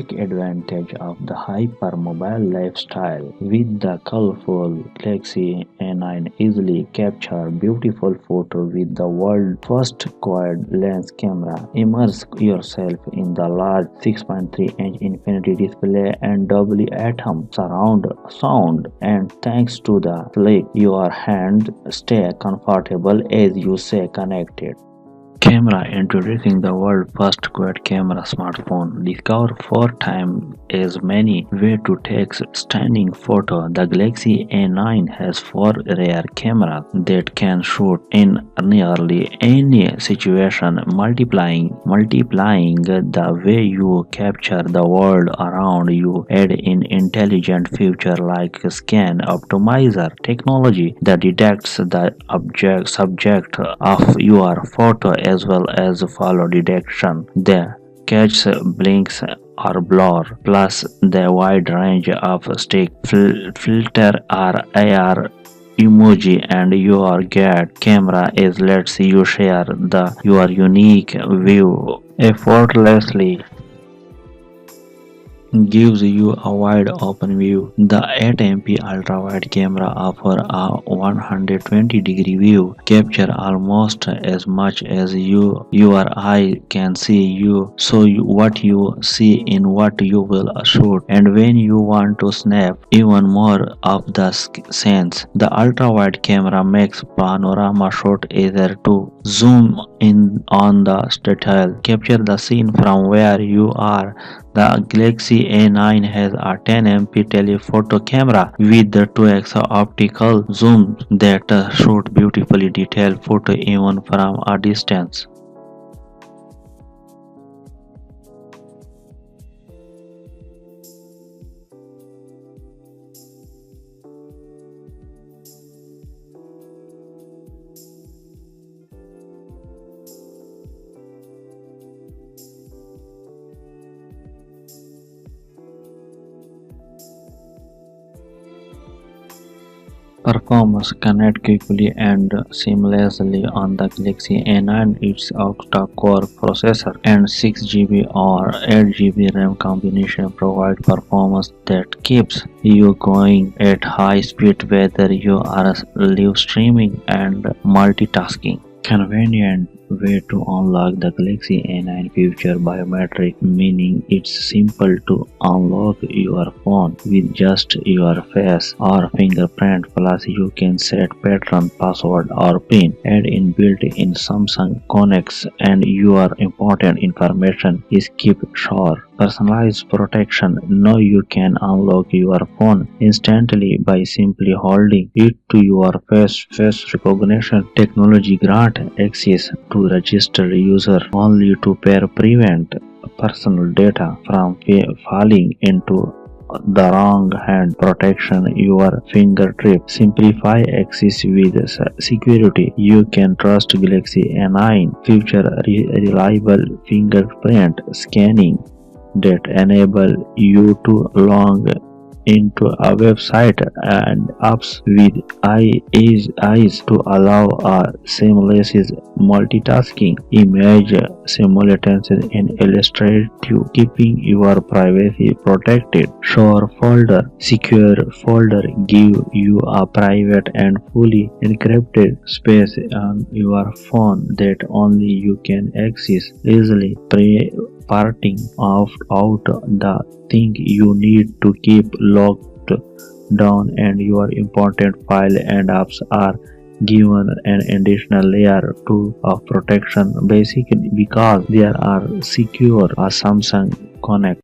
take advantage of the hypermobile lifestyle. With the colorful Galaxy A9 easily capture beautiful photo with the world's first quad lens camera. Immerse yourself in the large 6.3-inch infinity display and Dolby Atom surround sound, and thanks to the sleek your hand stay comfortable as you stay connected. Camera introducing the world's first quad camera smartphone. Discover 4 times as many ways to take stunning photo. The Galaxy A9 has 4 rear cameras that can shoot in nearly any situation, multiplying the way you capture the world around you. Add in intelligent feature like scan optimizer technology that detects the subject of your photo as well as follow detection. The catch blinks or blur, plus the wide range of stick filter or AR emoji, and your get camera is lets you share your unique view effortlessly, gives you a wide open view. The 8MP ultra-wide camera offers a 120-degree view, capture almost as much as your eye can see. What you see in what you will shoot, and when you want to snap even more of the scenes. The ultra-wide camera makes panorama shot easier to zoom in on the detail, capture the scene from where you are. The Galaxy A9 has a 10MP telephoto camera with the 2x optical zoom that shoot beautifully detailed photo even from a distance. Performance connect quickly and seamlessly on the Galaxy A9. Its octa-core processor and 6GB or 8GB RAM combination provide performance that keeps you going at high speed whether you are live streaming and multitasking. Convenient way to unlock the Galaxy A9 feature biometric, meaning it's simple to unlock your phone with just your face or fingerprint, plus you can set pattern, password or PIN. Add in built-in Samsung connects and your important information is kept sure. Personalized protection. Now you can unlock your phone instantly by simply holding it to your face. Face recognition technology grant access to registered user only to prevent personal data from falling into the wrong hand. Protection your fingertip. Simplify access with security. You can trust Galaxy A9 feature reliable fingerprint scanning that enable you to log into a website and apps with eyes to allow a seamless multitasking, image simultaneous and illustrative, keeping your privacy protected. Sure folder. Secure folder give you a private and fully encrypted space on your phone that only you can access easily. Parting out the thing you need to keep locked down, and your important file and apps are given an additional layer of protection basically because they are secure. A Samsung Connect